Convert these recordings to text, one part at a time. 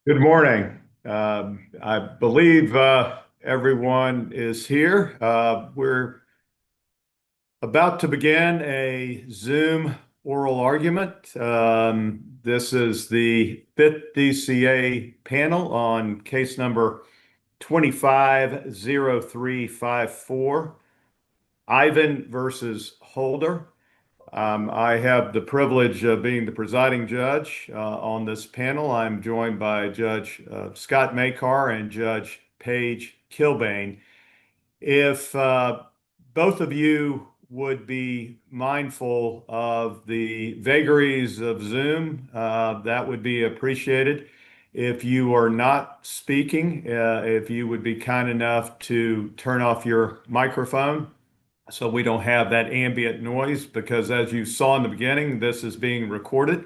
Good morning. I believe everyone is here. We're about to begin a Zoom oral argument. This is the fifth DCA panel on case number 250354, Ivan versus Holder. I have the privilege of being the presiding judge on this panel. I'm joined by Judge Scott Makar and Judge Paige Kilbane. If both of you would be mindful of the vagaries of Zoom, that would be appreciated. If you are not speaking, if you would be kind enough to turn off your microphone so we don't have that ambient noise, because as you saw in the beginning, this is being recorded.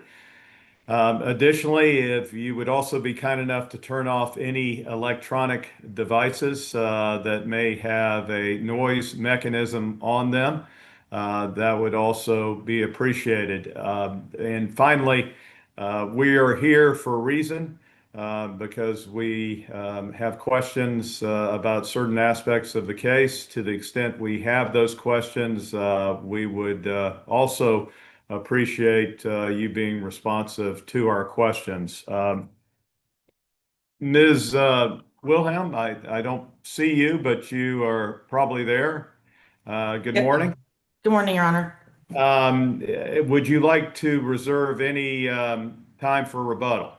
Additionally, if you would also be kind enough to turn off any electronic devices that may have a noise mechanism on them, that would also be appreciated. And finally, we are here for a reason. Because we have questions about certain aspects of the case. To the extent we have those questions, we would also appreciate you being responsive to our questions. Ms. Wilhelm, I don't see you, but you are probably there. Good Yep. morning. Good morning, Your Honor. Would you like to reserve any time for rebuttal?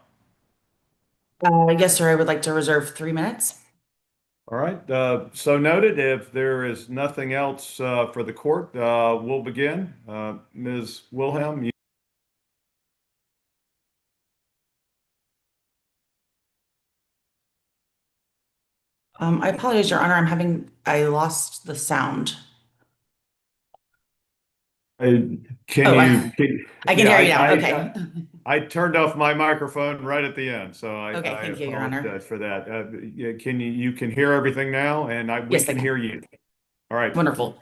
Yes, sir. I would like to reserve 3 minutes. All right. So noted. If there is nothing else for the court, we'll begin. Ms. Wilhelm, you. I apologize, Your Honor. I lost the sound. Can Oh, you? I can Yeah, hear you now. Okay. I turned off my microphone right at the end, so Okay, I thank you, Your Honor. apologize for that. Yeah, you can hear everything now, and we Yes, I can can. hear you. All right. Wonderful.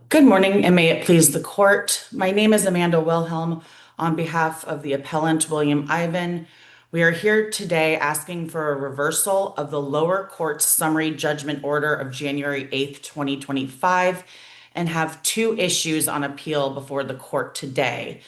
Good morning, and may it please the court. My name is Amanda Wilhelm on behalf of the appellant William Ivan. We are here today asking for a reversal of the lower court's summary judgment order of January 8th, 2025, and have two issues on appeal before the court today.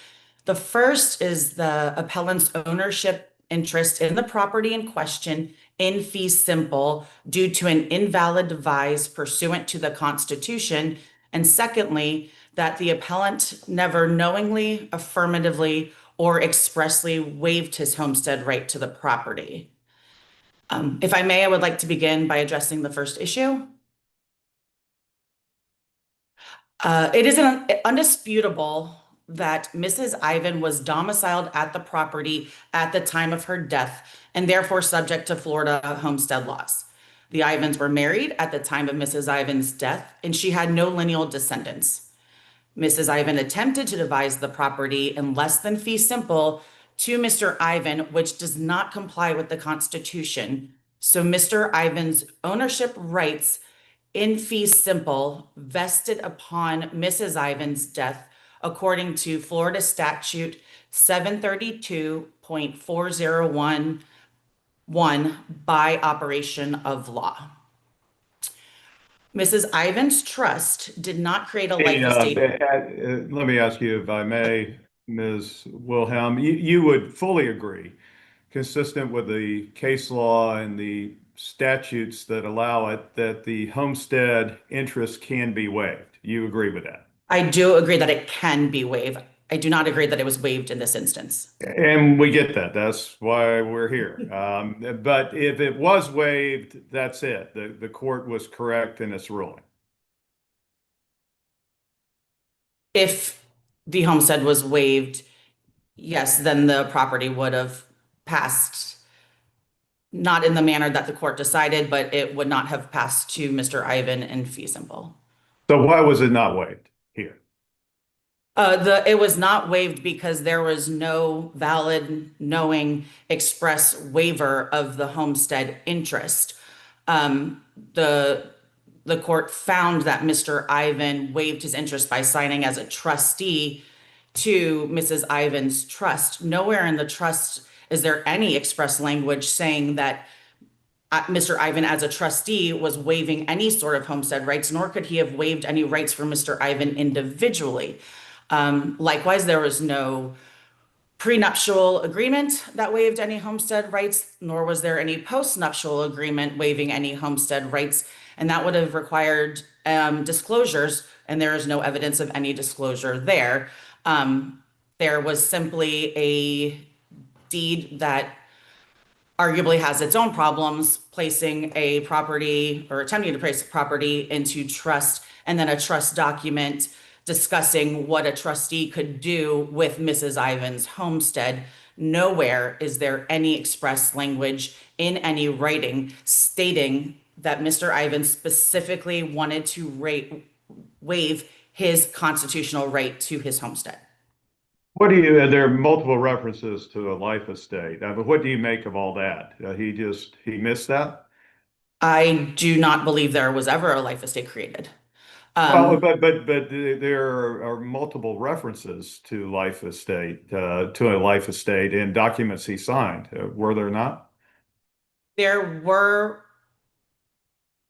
The first is the appellant's ownership interest in the property in question in fee simple due to an invalid devise pursuant to the Constitution. And secondly, that the appellant never knowingly, affirmatively, or expressly waived his homestead right to the property. If I may, I would like to begin by addressing the first issue. It is undisputable that Mrs. Ivan was domiciled at the property at the time of her death and therefore subject to Florida homestead laws. The Ivans were married at the time of Mrs. Ivan's death, and she had no lineal descendants. Mrs. Ivan attempted to devise the property in less than fee simple to Mr. Ivan, which does not comply with the Constitution. So Mr. Ivan's ownership rights in fee simple vested upon Mrs. Ivan's death, according to Florida Statute 732.4011 by operation of law. Mrs. Ivan's trust did not create a Hey, life estate. let me ask you, if I may, Ms. Wilhelm, you would fully agree, consistent with the case law and the statutes that allow it, that the homestead interest can be waived. You agree with that? I do agree that it can be waived. I do not agree that it was waived in this instance. And we get that. That's why we're here. But if it was waived, that's it. The court was correct in its ruling. If the homestead was waived, yes, then the property would have passed, not in the manner that the court decided, but it would not have passed to Mr. Ivan in fee simple. So why was it not waived here? It was not waived because there was no valid, knowing, express waiver of the homestead interest. Um, the the court found that Mr. Ivan waived his interest by signing as a trustee to Mrs. Ivan's trust. Nowhere in the trust is there any express language saying that Mr. Ivan, as a trustee, was waiving any sort of homestead rights, nor could he have waived any rights for Mr. Ivan individually. Likewise, there was no prenuptial agreement that waived any homestead rights, nor was there any postnuptial agreement waiving any homestead rights. And that would have required disclosures, and there is no evidence of any disclosure there. There was simply a deed that arguably has its own problems, placing a property or attempting to place a property into trust, and then a trust document discussing what a trustee could do with Mrs. Ivan's homestead. Nowhere is there any express language in any writing stating that Mr. Ivan specifically wanted to waive his constitutional right to his homestead. There are multiple references to a life estate, but what do you make of all that? He missed that? I do not believe there was ever a life estate created. Well, but there are multiple references to a life estate in documents he signed. Were there not? There were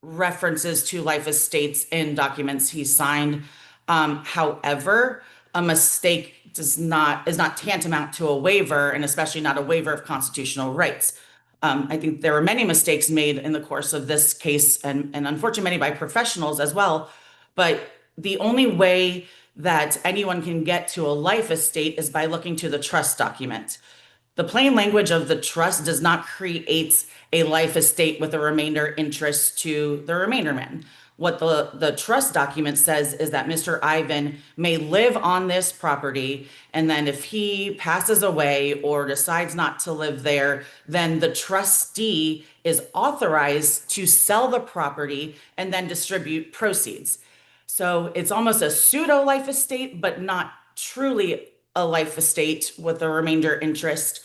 references to life estates in documents he signed. However, a mistake is not tantamount to a waiver, and especially not a waiver of constitutional rights. I think there were many mistakes made in the course of this case, and unfortunately many by professionals as well. But the only way that anyone can get to a life estate is by looking to the trust document. The plain language of the trust does not create a life estate with a remainder interest to the remainder man. What the trust document says is that Mr. Ivan may live on this property, and then if he passes away or decides not to live there, then the trustee is authorized to sell the property and then distribute proceeds. So it's almost a pseudo life estate, but not truly a life estate with a remainder interest.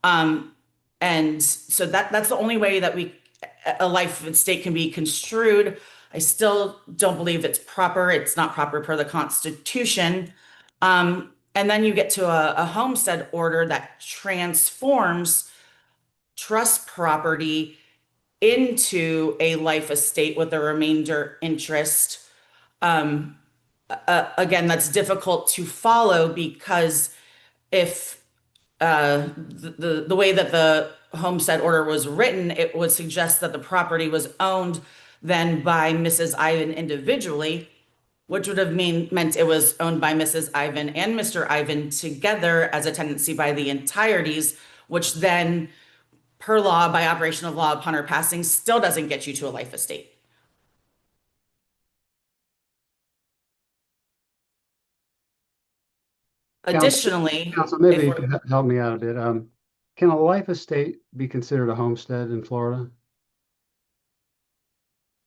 And so that's the only way that a life estate can be construed. I still don't believe it's proper. It's not proper per the Constitution. And then you get to a homestead order that transforms trust property into a life estate with a remainder interest. Again, that's difficult to follow because if the way that the homestead order was written, it would suggest that the property was owned then by Mrs. Ivan individually, which would have meant it was owned by Mrs. Ivan and Mr. Ivan together as a tenancy by the entireties, which then, per law, by operation of law upon her passing, still doesn't get you to a life estate. Additionally, Counsel, maybe you could help me out a bit. Can a life estate be considered a homestead in Florida?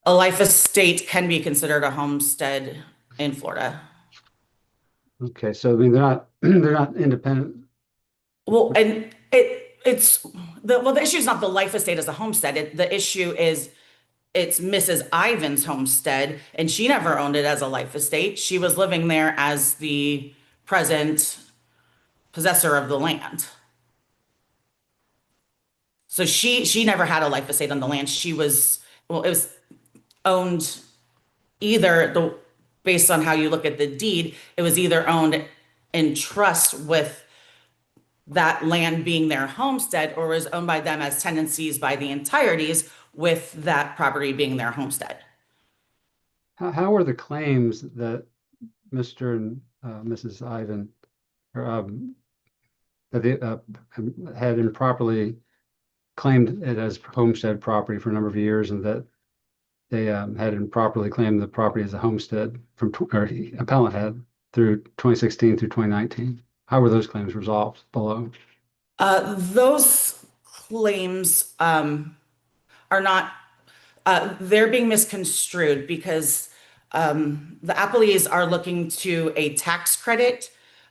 a life estate can be considered a homestead in Florida. Okay, so I mean they're not independent. Well, and the issue is not the life estate as a homestead. The issue is it's Mrs. Ivan's homestead, and she never owned it as a life estate. She was living there as the present possessor of the land. So she never had a life estate on the land. It was owned based on how you look at the deed, it was either owned in trust with that land being their homestead, or was owned by them as tenancies by the entireties with that property being their homestead. How were the claims that Mr. and Mrs. Ivan that they had improperly claimed it as homestead property for a number of years, and that they had improperly claimed the property as a homestead or the appellant had through 2016 through 2019? How were those claims resolved below? Those claims are not, they're being misconstrued because the appellees are looking to a tax credit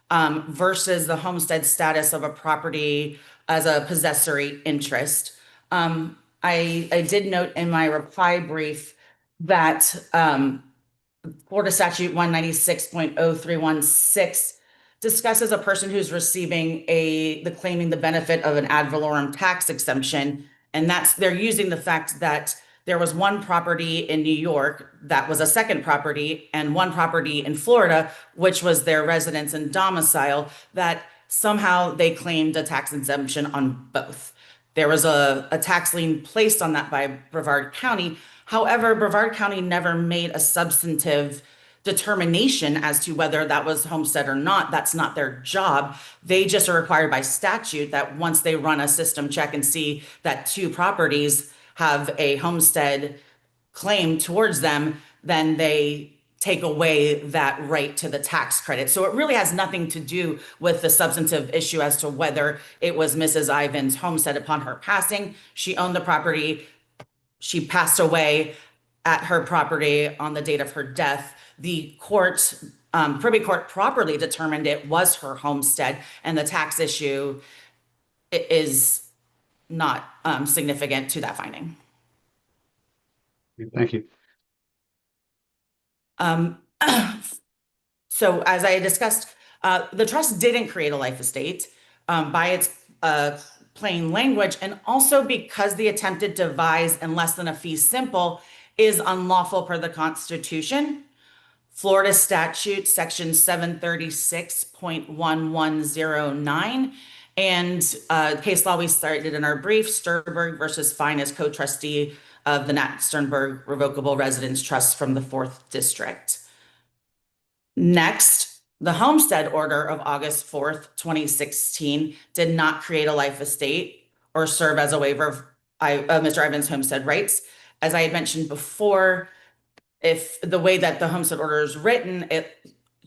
versus the homestead status of a property as a possessory interest. I did note in my reply brief that Florida Statute 196.0316 discusses a person who's receiving claiming the benefit of an ad valorem tax exemption. And they're using the fact that there was one property in New York that was a second property and one property in Florida, which was their residence and domicile, that somehow they claimed a tax exemption on both. There was a tax lien placed on that by Brevard County. However, Brevard County never made a substantive determination as to whether that was homestead or not. That's not their job. They just are required by statute that once they run a system check and see that two properties have a homestead claim towards them, then they take away that right to the tax credit. So it really has nothing to do with the substantive issue as to whether it was Mrs. Ivan's homestead upon her passing. She owned the property. She passed away at her property on the date of her death. The probate court properly determined it was her homestead, and the tax issue is not significant to that finding. Thank you. So as I discussed, the trust didn't create a life estate by its plain language, and also because the attempted devise in less than a fee simple is unlawful per the Constitution. Florida statute section 736.1109 and case law we cited in our brief, Sternberg versus Fine as co-trustee of the Nat Sternberg Revocable Residence Trust from the 4th District. Next, the Homestead Order of August 4th, 2016 did not create a life estate or serve as a waiver of Mr. Ivan's homestead rights. As I had mentioned before, if the way that the homestead order is written, it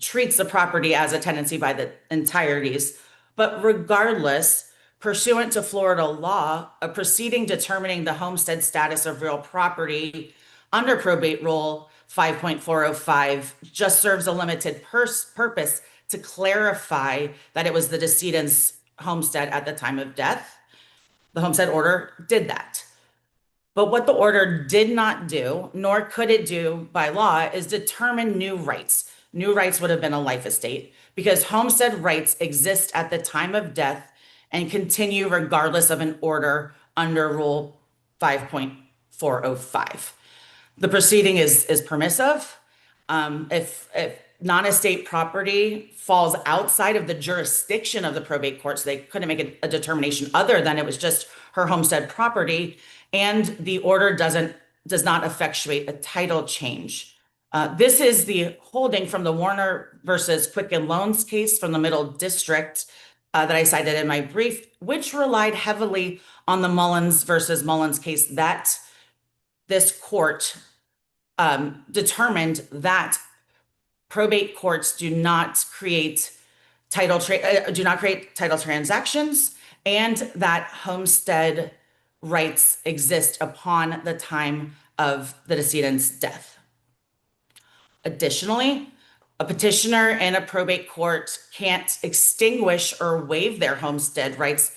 treats the property as a tenancy by the entireties. But regardless, pursuant to Florida law, a proceeding determining the homestead status of real property under probate rule 5.405 just serves a limited purpose to clarify that it was the decedent's homestead at the time of death. The homestead order did that. But what the order did not do, nor could it do by law, is determine new rights. New rights would have been a life estate because homestead rights exist at the time of death and continue regardless of an order under Rule 5.405. The proceeding is permissive. If non-estate property falls outside of the jurisdiction of the probate court, so they couldn't make a determination other than it was just her homestead property, and the order does not effectuate a title change. This is the holding from the Warner versus Quicken Loans case from the Middle District that I cited in my brief, which relied heavily on the Mullins versus Mullins case that this court determined that probate courts do not create title transactions, and that homestead rights exist upon the time of the decedent's death. Additionally, a petitioner in a probate court can't extinguish or waive their homestead rights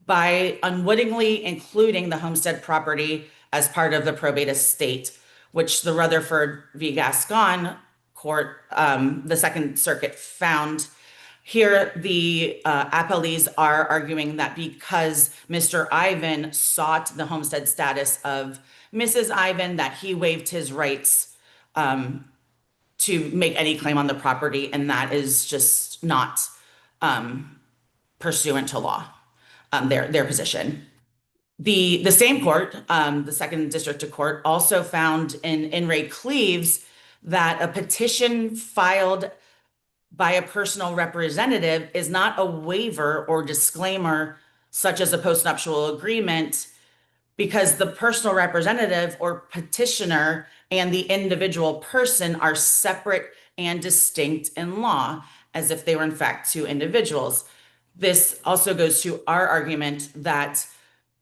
by unwittingly including the homestead property as part of the probate estate, which the Rutherford v. Gascon court, the Second Circuit, found. Here, the appellees are arguing that because Mr. Ivan sought the homestead status of Mrs. Ivan, that he waived his rights to make any claim on the property, and that is just not pursuant to law, their position. The same court, the Second District Court, also found in Ray Cleaves that a petition filed by a personal representative is not a waiver or disclaimer, such as a postnuptial agreement, because the personal representative or petitioner and the individual person are separate and distinct in law, as if they were in fact two individuals. This also goes to our argument that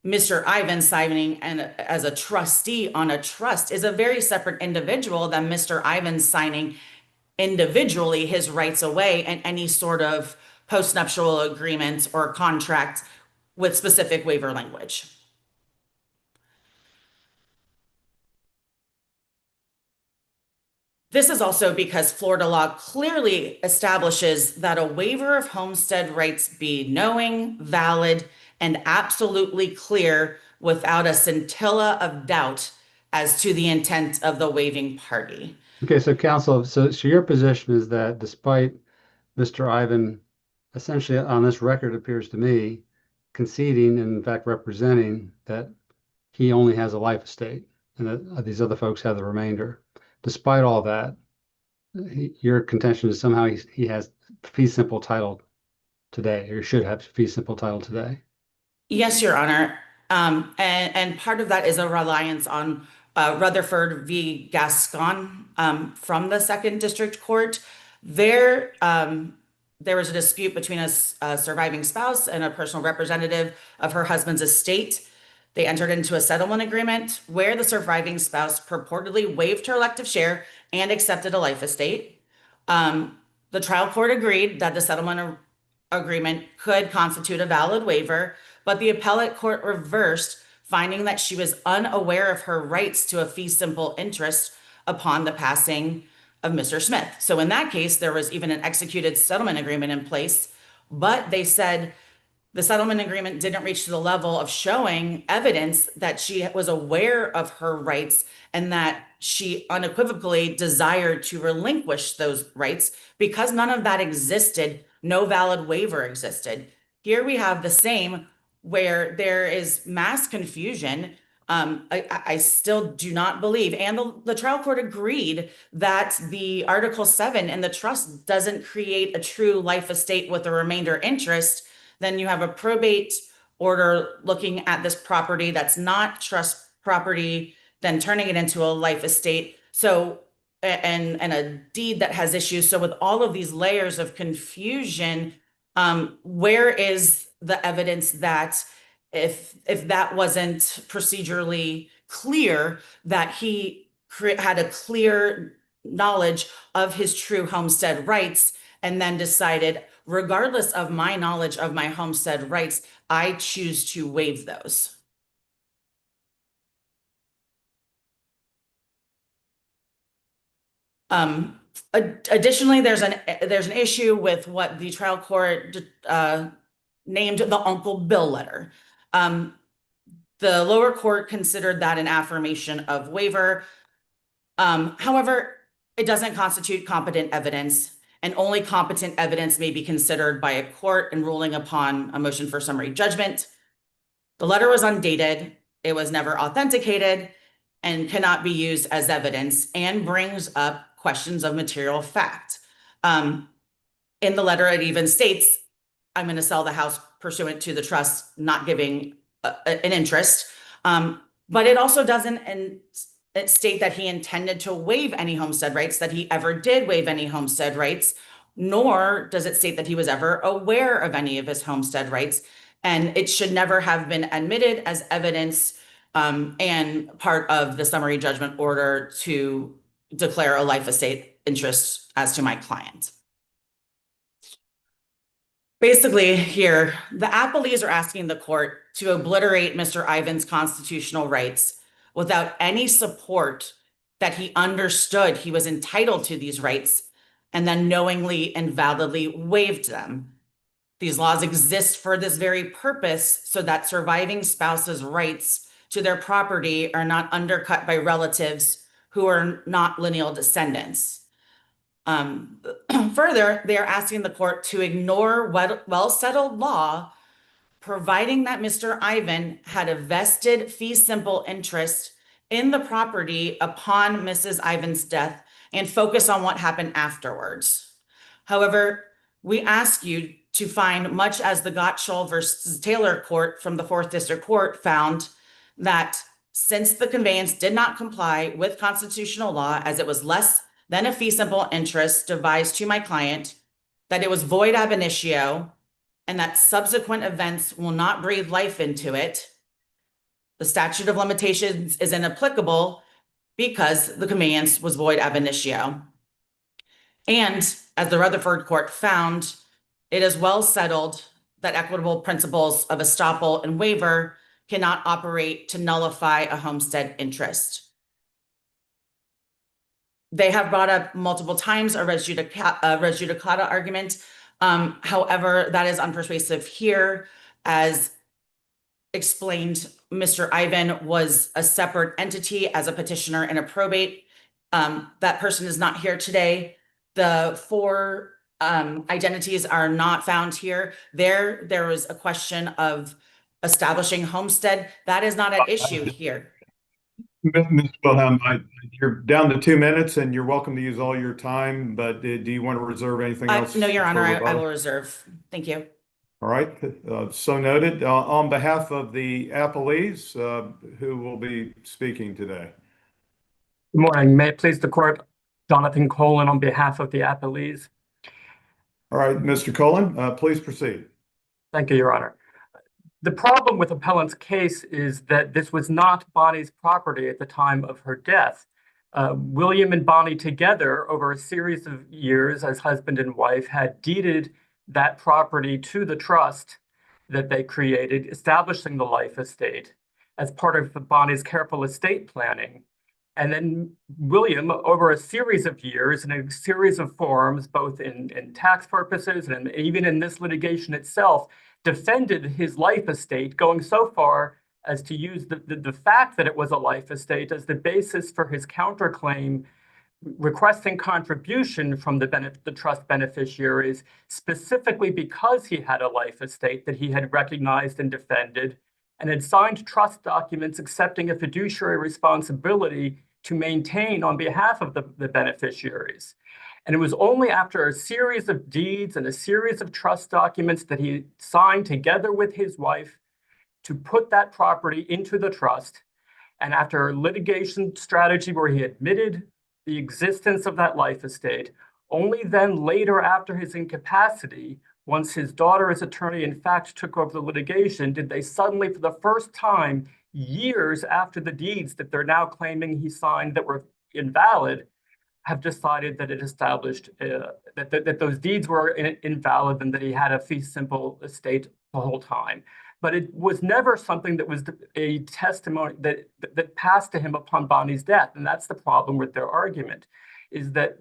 Mr. Ivan signing as a trustee on a trust is a very separate individual than Mr. Ivan signing individually his rights away and any sort of postnuptial agreement or contract with specific waiver language. This is also because Florida law clearly establishes that a waiver of homestead rights be knowing, valid, and absolutely clear without a scintilla of doubt as to the intent of the waiving party. Okay, so counsel, so your position is that despite Mr. Ivan essentially on this record appears to me conceding and in fact representing that he only has a life estate and that these other folks have the remainder. Despite all that, your contention is somehow he has fee simple title today, or should have fee simple title today. Yes, Your Honor. And part of that is a reliance on Rutherford v. Gascon from the Second District Court. There was a dispute between a surviving spouse and a personal representative of her husband's estate. They entered into a settlement agreement where the surviving spouse purportedly waived her elective share and accepted a life estate. The trial court agreed that the settlement agreement could constitute a valid waiver, but the appellate court reversed, finding that she was unaware of her rights to a fee simple interest upon the passing of Mr. Smith. So in that case, there was even an executed settlement agreement in place, but they said the settlement agreement didn't reach to the level of showing evidence that she was aware of her rights and that she unequivocally desired to relinquish those rights. Because none of that existed, no valid waiver existed. Here we have the same, where there is mass confusion. I still do not believe, and the trial court agreed that the Article 7 in the trust doesn't create a true life estate with a remainder interest. Then you have a probate order looking at this property that's not trust property, then turning it into a life estate. So, and a deed that has issues. So with all of these layers of confusion, where is the evidence that if that wasn't procedurally clear, that he had a clear knowledge of his true homestead rights and then decided, regardless of my knowledge of my homestead rights, I choose to waive those. Additionally, there's an issue with what the trial court named the Uncle Bill letter. The lower court considered that an affirmation of waiver. However, it doesn't constitute competent evidence, and only competent evidence may be considered by a court in ruling upon a motion for summary judgment. The letter was undated, it was never authenticated, and cannot be used as evidence, and brings up questions of material fact. In the letter, it even states, I'm going to sell the house pursuant to the trust not giving an interest. But it also doesn't state that he intended to waive any homestead rights, that he ever did waive any homestead rights, nor does it state that he was ever aware of any of his homestead rights. And it should never have been admitted as evidence and part of the summary judgment order to declare a life estate interest as to my client. Basically here, the appellees are asking the court to obliterate Mr. Ivan's constitutional rights without any support that he understood he was entitled to these rights and then knowingly and validly waived them. These laws exist for this very purpose, so that surviving spouses' rights to their property are not undercut by relatives who are not lineal descendants. Further, they are asking the court to ignore well-settled law, providing that Mr. Ivan had a vested fee simple interest in the property upon Mrs. Ivan's death, and focus on what happened afterwards. However, we ask you to find, much as the Gottschall versus Taylor court from the 4th District Court found, that since the conveyance did not comply with constitutional law, as it was less than a fee simple interest devised to my client, that it was void ab initio, and that subsequent events will not breathe life into it, the statute of limitations is inapplicable because the conveyance was void ab initio. And as the Rutherford court found, it is well settled that equitable principles of estoppel and waiver cannot operate to nullify a homestead interest. They have brought up multiple times a res judicata argument. However, that is unpersuasive here. As explained, Mr. Ivan was a separate entity as a petitioner in a probate. That person is not here today. The four identities are not found here. There was a question of establishing homestead. That is not at issue here. Ms. Wilhelm, you're down to 2 minutes and you're welcome to use all your time, but do you want to reserve anything else? No, Your for Honor, I rebuttal? will reserve. Thank you. All right, so noted. On behalf of the appellees, who will be speaking today? Good morning. May it please the court, Jonathan Colin on behalf of the appellees. All right, Mr. Cullen, please proceed. Thank you, Your Honor. The problem with appellant's case is that this was not Bonnie's property at the time of her death. William and Bonnie together over a series of years as husband and wife had deeded that property to the trust that they created, establishing the life estate as part of Bonnie's careful estate planning. And then William, over a series of years in a series of forums, both in tax purposes and even in this litigation itself, defended his life estate, going so far as to use the fact that it was a life estate as the basis for his counterclaim, requesting contribution from the trust beneficiaries, specifically because he had a life estate that he had recognized and defended, and had signed trust documents accepting a fiduciary responsibility to maintain on behalf of the beneficiaries. And it was only after a series of deeds and a series of trust documents that he signed together with his wife to put that property into the trust. And after a litigation strategy where he admitted the existence of that life estate, only then later after his incapacity, once his daughter as attorney in fact took over the litigation, did they suddenly for the first time, years after the deeds that they're now claiming he signed that were invalid, have decided that it established that those deeds were invalid and that he had a fee simple estate the whole time. But it was never something that was a testimony that passed to him upon Bonnie's death. And that's the problem with their argument, is that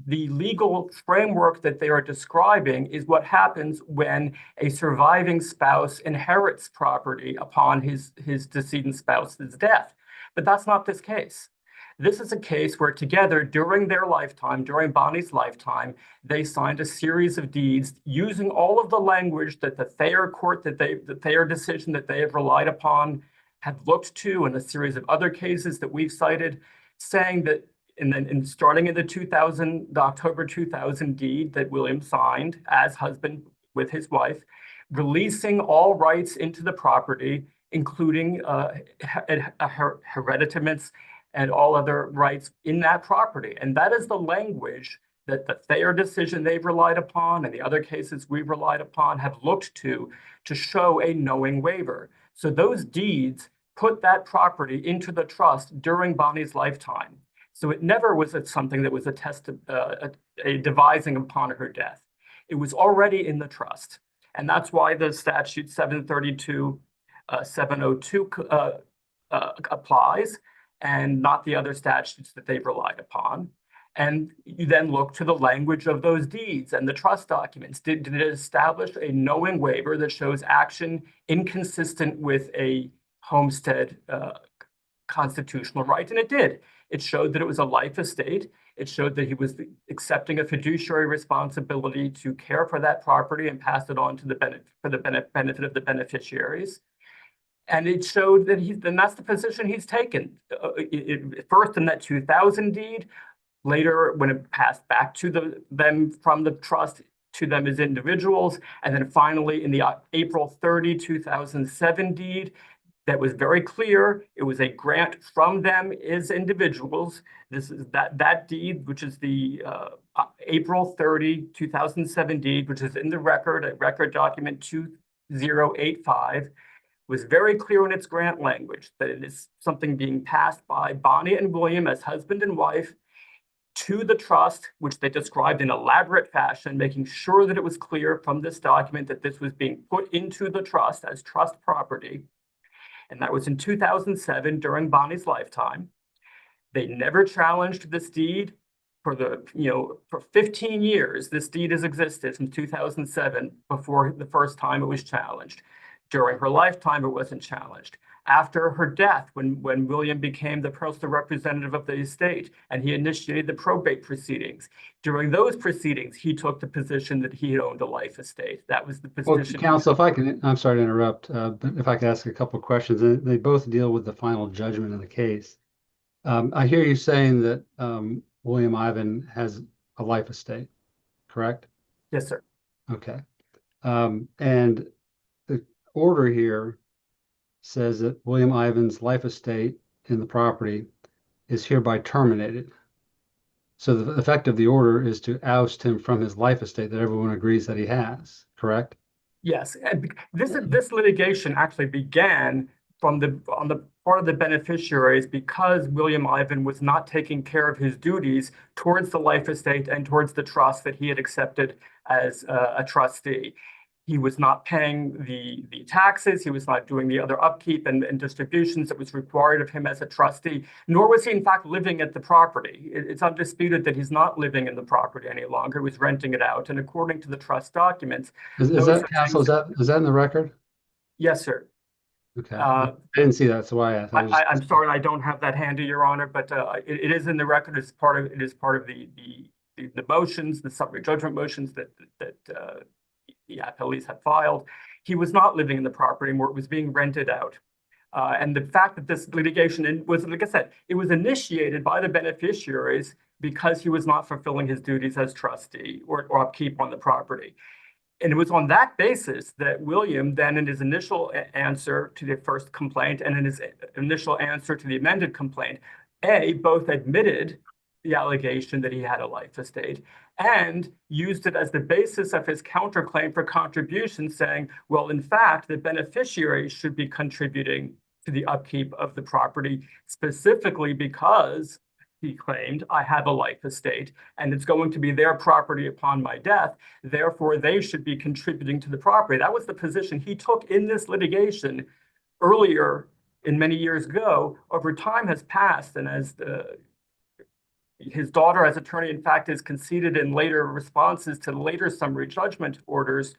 the legal framework that they are describing is what happens when a surviving spouse inherits property upon his decedent spouse's death. But that's not this case. This is a case where together during their lifetime, during Bonnie's lifetime, they signed a series of deeds using all of the language that the Thayer court, the Thayer decision that they have relied upon, have looked to, and a series of other cases that we've cited, saying that starting in the October 2000 deed that William signed as husband with his wife, releasing all rights into the property, including hereditaments and all other rights in that property. And that is the language that the Thayer decision they've relied upon and the other cases we've relied upon have looked to show a knowing waiver. So those deeds put that property into the trust during Bonnie's lifetime. So it never was something that was a devising upon her death. It was already in the trust. And that's why the statute 732, 702 applies, and not the other statutes that they've relied upon. And you then look to the language of those deeds and the trust documents. Did it establish a knowing waiver that shows action inconsistent with a homestead constitutional right? And it did. It showed that it was a life estate. It showed that he was accepting a fiduciary responsibility to care for that property and pass it on to the benefit of the beneficiaries. And it showed that and that's the position he's taken. First in that 2000 deed, later when it passed back to them from the trust to them as individuals, and then finally in the April 30, 2007 deed, that was very clear. It was a grant from them as individuals. This is that deed, which is the April 30, 2007 deed, which is in the record, at record document 2085, was very clear in its grant language that it is something being passed by Bonnie and William as husband and wife to the trust, which they described in elaborate fashion, making sure that it was clear from this document that this was being put into the trust as trust property. And that was in 2007 during Bonnie's lifetime. They never challenged this deed for 15 years, this deed has existed since 2007 before the first time it was challenged. During her lifetime, it wasn't challenged. After her death, when William became the personal representative of the estate and he initiated the probate proceedings, during those proceedings, he took the position that he owned a life estate. That was the Well, position. counsel, if I can, I'm sorry to interrupt, but if I could ask a couple of questions, and they both deal with the final judgment of the case. I hear you saying that William Ivan has a life estate, correct? Yes, sir. Okay. And the order here says that William Ivan's life estate in the property is hereby terminated. So the effect of the order is to oust him from his life estate that everyone agrees that he has, correct? Yes, and this litigation actually began on the part of the beneficiaries because William Ivan was not taking care of his duties towards the life estate and towards the trust that he had accepted as a trustee. He was not paying the taxes. He was not doing the other upkeep and distributions that was required of him as a trustee, nor was he in fact living at the property. It's undisputed that he's not living in the property any longer. He was renting it out. And according to the trust documents, Is that, counsel, is that in the record? yes, sir. Okay. I didn't see that, so I asked. I'm sorry, I don't have that handy, Your Honor, but it is in the record. It's part of the motions, the summary judgment motions that the appellees had filed. He was not living in the property anymore. It was being rented out. And the fact that this litigation was, like I said, it was initiated by the beneficiaries because he was not fulfilling his duties as trustee or upkeep on the property. And it was on that basis that William then, in his initial answer to the first complaint and in his initial answer to the amended complaint, both admitted the allegation that he had a life estate and used it as the basis of his counterclaim for contribution, saying, well, in fact, the beneficiaries should be contributing to the upkeep of the property, specifically because, he claimed, I have a life estate and it's going to be their property upon my death. Therefore, they should be contributing to the property. That was the position he took in this litigation earlier in many years ago. Over time has passed, and as his daughter, as attorney, in fact, is conceded in later responses to later summary judgment orders,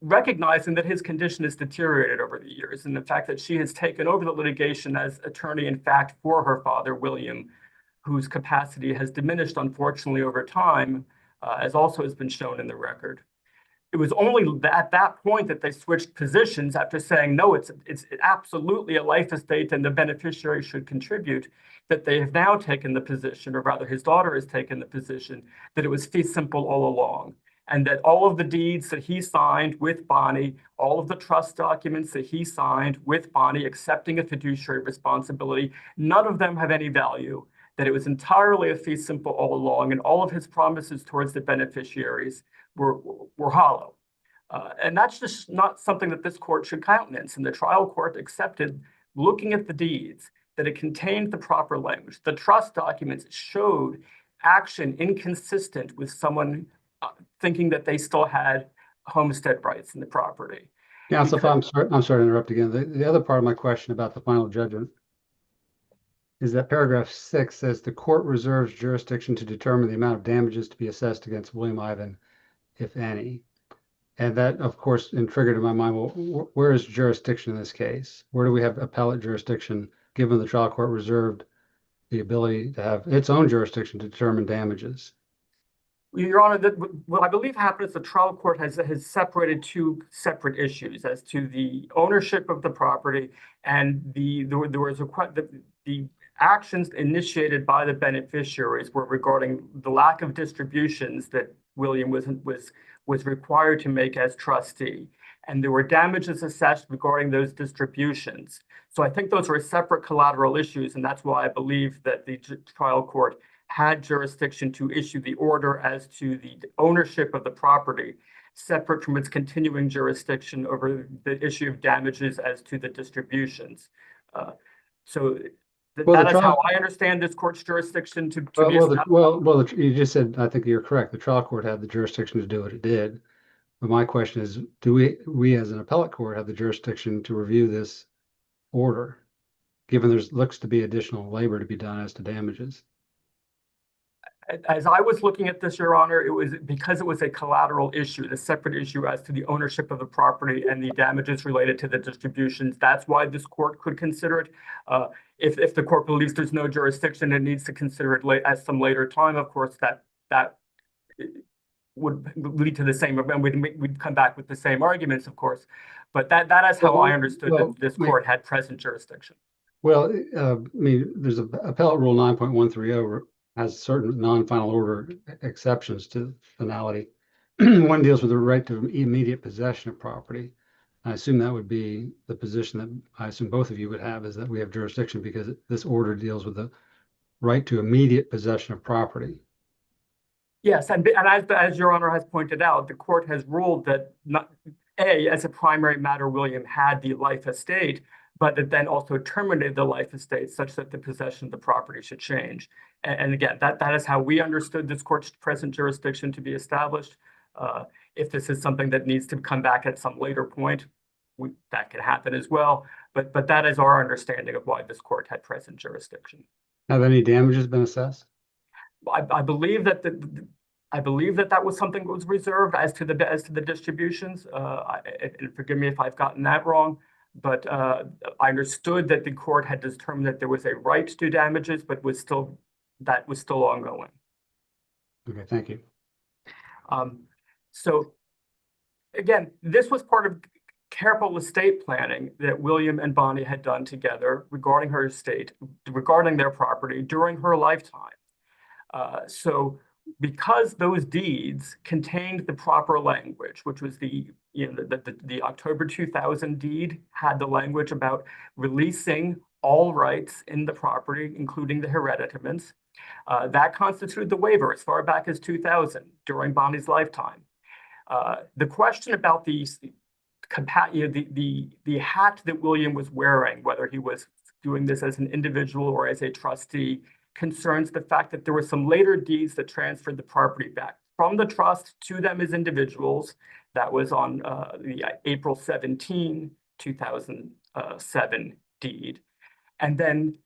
recognizing that his condition has deteriorated over the years, and the fact that she has taken over the litigation as attorney, in fact, for her father, William, whose capacity has diminished, unfortunately, over time, as also has been shown in the record. It was only at that point that they switched positions after saying, no, it's absolutely a life estate and the beneficiary should contribute, that they have now taken the position, or rather his daughter has taken the position, that it was fee simple all along. And that all of the deeds that he signed with Bonnie, all of the trust documents that he signed with Bonnie, accepting a fiduciary responsibility, none of them have any value, that it was entirely a fee simple all along, and all of his promises towards the beneficiaries were hollow. And that's just not something that this court should countenance. And the trial court accepted, looking at the deeds, that it contained the proper language. The trust documents showed action inconsistent with someone thinking that they still had homestead rights in the property. Counsel, I'm sorry to interrupt again. The other part of my question about the final judgment is that paragraph 6 says the court reserves jurisdiction to determine the amount of damages to be assessed against William Ivan, if any. And that, of course, triggered in my mind, well, where is jurisdiction in this case? Where do we have appellate jurisdiction, given the trial court reserved the ability to have its own jurisdiction to determine damages? Your Honor, what I believe happened is the trial court has separated two separate issues as to the ownership of the property and the actions initiated by the beneficiaries were regarding the lack of distributions that William was required to make as trustee. And there were damages assessed regarding those distributions. So I think those are separate collateral issues, and that's why I believe that the trial court had jurisdiction to issue the order as to the ownership of the property, separate from its continuing jurisdiction over the issue of damages as to the distributions. So that is how I understand this court's jurisdiction to be established. Well, you just said, I think you're correct. The trial court had the jurisdiction to do what it did. But my question is, do we as an appellate court have the jurisdiction to review this order, given looks to be additional labor to be done as to damages? As I was looking at this, Your Honor, it was because it was a collateral issue, the separate issue as to the ownership of the property and the damages related to the distributions. That's why this court could consider it. If the court believes there's no jurisdiction, it needs to consider it at some later time. Of course, that would lead to the same, and we'd come back with the same arguments, of course. But that is how I understood that this court had present jurisdiction. Well, I mean, there's a appellate rule 9.130 has certain non-final order exceptions to finality. One deals with the right to immediate possession of property. I assume that would be the position that I assume both of you would have, is that we have jurisdiction because this order deals with the right to immediate possession of property. Yes, and as Your Honor has pointed out, the court has ruled that as a primary matter, William had the life estate, but it then also terminated the life estate such that the possession of the property should change. And again, that is how we understood this court's present jurisdiction to be established. If this is something that needs to come back at some later point, that can happen as well. But that is our understanding of why this court had present jurisdiction. Have any damages been assessed? I believe that that was something that was reserved as to the distributions. And forgive me if I've gotten that wrong, but I understood that the court had determined that there was a right to damages, but that was still ongoing. Okay, thank you. So again, this was part of careful estate planning that William and Bonnie had done together regarding her estate, regarding their property during her lifetime. So because those deeds contained the proper language, which was the October 2000 deed had the language about releasing all rights in the property, including the hereditaments, that constituted the waiver as far back as 2000 during Bonnie's lifetime. The question about the hat that William was wearing, whether he was doing this as an individual or as a trustee, concerns the fact that there were some later deeds that transferred the property back from the trust to them as individuals. That was on the April 17, 2007 deed. And then,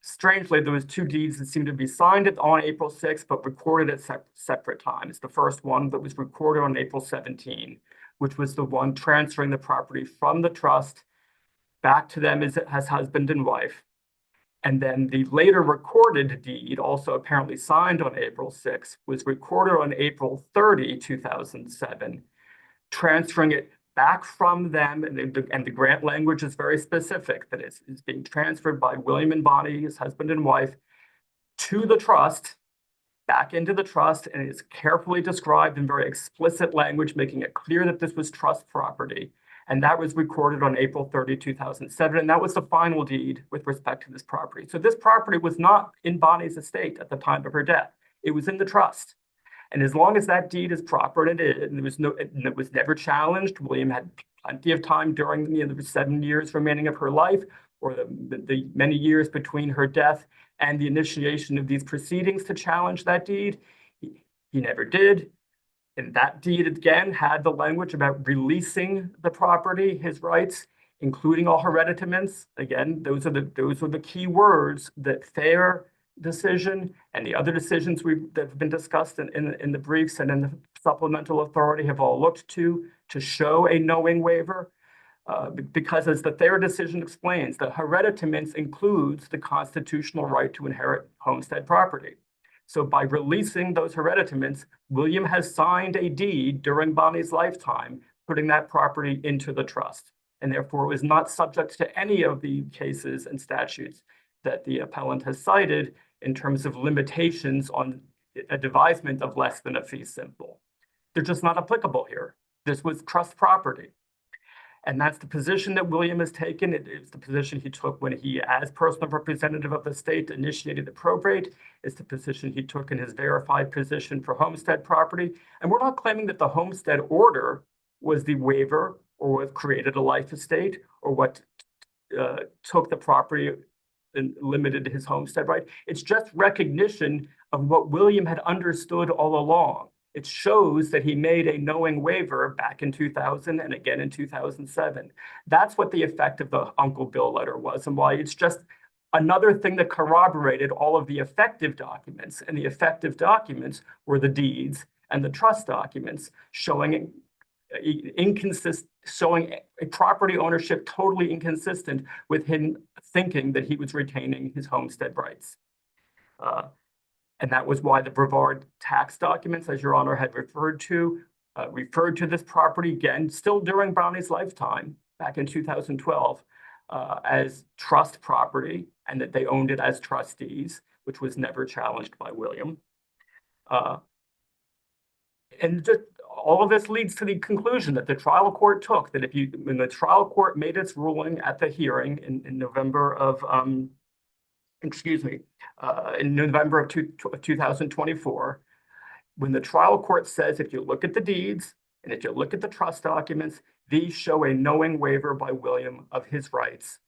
strangely, there was two deeds that seemed to be signed on April 6, but recorded at separate times. The first one that was recorded on April 17, which was the one transferring the property from the trust back to them as husband and wife. And then the later recorded deed, also apparently signed on April 6, was recorded on April 30, 2007, transferring it back from them. And the grant language is very specific, that it's being transferred by William and Bonnie, his husband and wife, to the trust, back into the trust, and it's carefully described in very explicit language, making it clear that this was trust property. And that was recorded on April 30, 2007. And that was the final deed with respect to this property. So this property was not in Bonnie's estate at the time of her death. It was in the trust. And as long as that deed is proper, and it was never challenged, William had plenty of time during the 7 years remaining of her life, or the many years between her death and the initiation of these proceedings to challenge that deed. He never did. And that deed, again, had the language about releasing the property, his rights, including all hereditaments. Again, those are the key words that fair decision and the other decisions that have been discussed in the briefs and in the supplemental authority have all looked to show a knowing waiver. Because as the fair decision explains, the hereditaments includes the constitutional right to inherit homestead property. So by releasing those hereditaments, William has signed a deed during Bonnie's lifetime, putting that property into the trust. And therefore, it was not subject to any of the cases and statutes that the appellant has cited in terms of limitations on a devisement of less than a fee simple. They're just not applicable here. This was trust property. And that's the position that William has taken. It is the position he took when he, as personal representative of the state, initiated the probate. It's the position he took in his verified position for homestead property. And we're not claiming that the homestead order was the waiver or what created a life estate or what took the property and limited his homestead right. It's just recognition of what William had understood all along. It shows that he made a knowing waiver back in 2000 and again in 2007. That's what the effect of the Uncle Bill letter was, and why it's just another thing that corroborated all of the effective documents, and the effective documents were the deeds and the trust documents showing showing a property ownership totally inconsistent with him thinking that he was retaining his homestead rights. And that was why the Brevard tax documents, as Your Honor had referred to this property again, still during Bonnie's lifetime, back in 2012, as trust property, and that they owned it as trustees, which was never challenged by William. And just all of this leads to the conclusion that the trial court took, that when the trial court made its ruling at the hearing in November of, in November of 2024, when the trial court says, if you look at the deeds and if you look at the trust documents, these show a knowing waiver by William of his rights.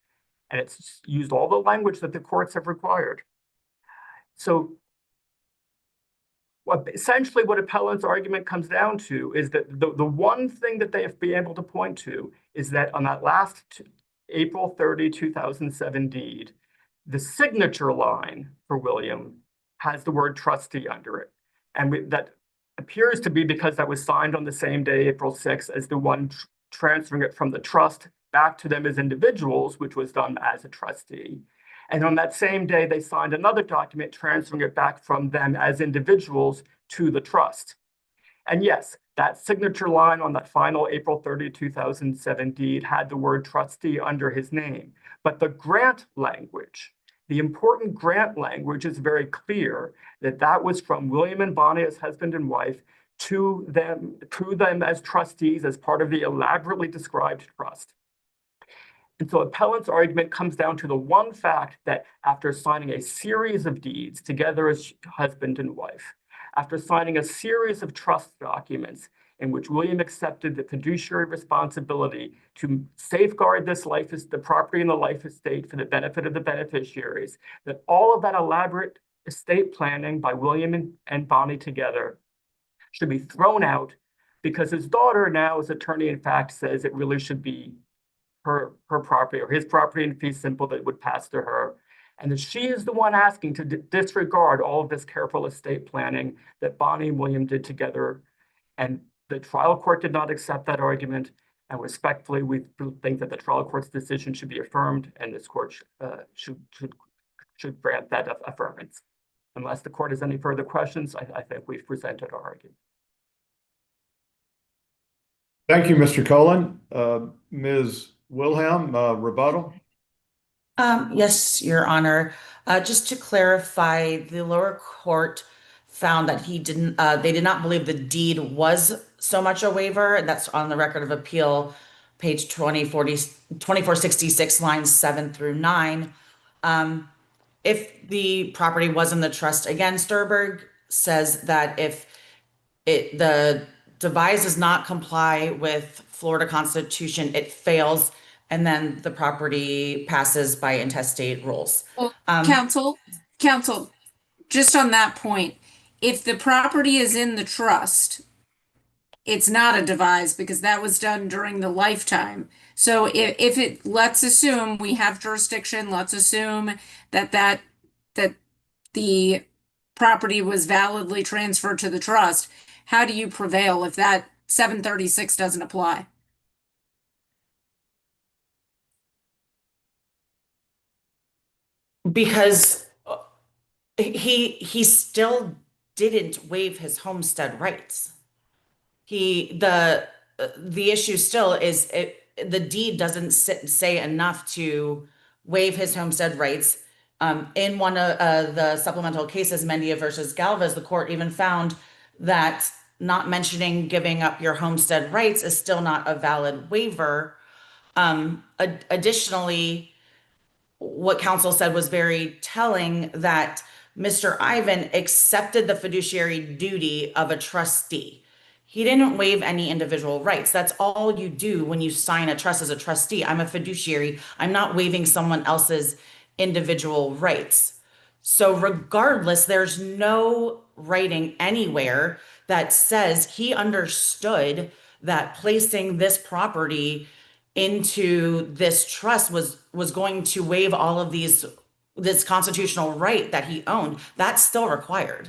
And it's used all the language that the courts have required. So essentially what appellant's argument comes down to is that the one thing that they have been able to point to is that on that last April 30, 2007 deed, the signature line for William has the word trustee under it. And that appears to be because that was signed on the same day, April 6th, as the one transferring it from the trust back to them as individuals, which was done as a trustee. And on that same day, they signed another document transferring it back from them as individuals to the trust. And yes, that signature line on that final April 30, 2007 deed had the word trustee under his name. But the grant language, the important grant language, is very clear that that was from William and Bonnie as husband and wife to them as trustees as part of the elaborately described trust. And so appellant's argument comes down to the one fact that after signing a series of deeds together as husband and wife, after signing a series of trust documents in which William accepted the fiduciary responsibility to safeguard this the property in the life estate for the benefit of the beneficiaries, that all of that elaborate estate planning by William and Bonnie together should be thrown out because his daughter now, as attorney in fact, says it really should be her property or his property in fee simple that would pass to her. And that she is the one asking to disregard all of this careful estate planning that Bonnie and William did together. And the trial court did not accept that argument. And respectfully, we think that the trial court's decision should be affirmed and this court should grant that affirmance. Unless the court has any further questions, I think we've presented our argument. Thank you, Mr. Cullen. Ms. Wilhelm, rebuttal? Yes, Your Honor. Just to clarify, the lower court found that they did not believe the deed was so much a waiver. That's on the record of appeal, page 2466, lines 7 through 9. If the property was in the trust, again, Sturberg says that if the devise does not comply with Florida Constitution, it fails, and then the property passes by intestate rules. Well, counsel, just on that point, if the property is in the trust, it's not a devise because that was done during the lifetime. So let's assume we have jurisdiction, let's assume that the property was validly transferred to the trust. How do you prevail if that 736 doesn't apply? Because he still didn't waive his homestead rights. The issue still is the deed doesn't say enough to waive his homestead rights. In one of the supplemental cases, Mendia versus Galvez, the court even found that not mentioning giving up your homestead rights is still not a valid waiver. Additionally, what counsel said was very telling, that Mr. Ivan accepted the fiduciary duty of a trustee. He didn't waive any individual rights. That's all you do when you sign a trust as a trustee. I'm a fiduciary. I'm not waiving someone else's individual rights. So regardless, there's no writing anywhere that says he understood that placing this property into this trust was going to waive all of these this constitutional right that he owned, that's still required.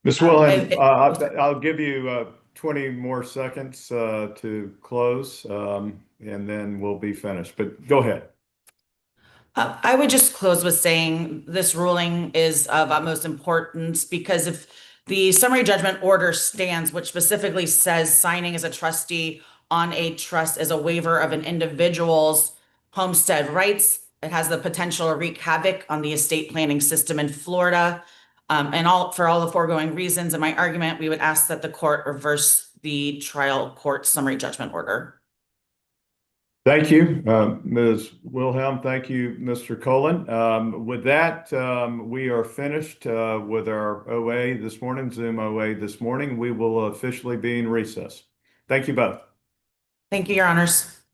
Ms. Wilhelm, and- I'll give you 20 more seconds to close, and then we'll be finished. But go ahead. I would just close with saying this ruling is of utmost importance because if the summary judgment order stands, which specifically says signing as a trustee on a trust is a waiver of an individual's homestead rights, it has the potential to wreak havoc on the estate planning system in Florida. For all the foregoing reasons in my argument, we would ask that the court reverse the trial court summary judgment order. Thank you, Ms. Wilhelm. Thank you, Mr. Colon. With that, we are finished with our OA this morning, Zoom OA this morning. We will officially be in recess. Thank you both. Thank you, Your Honors.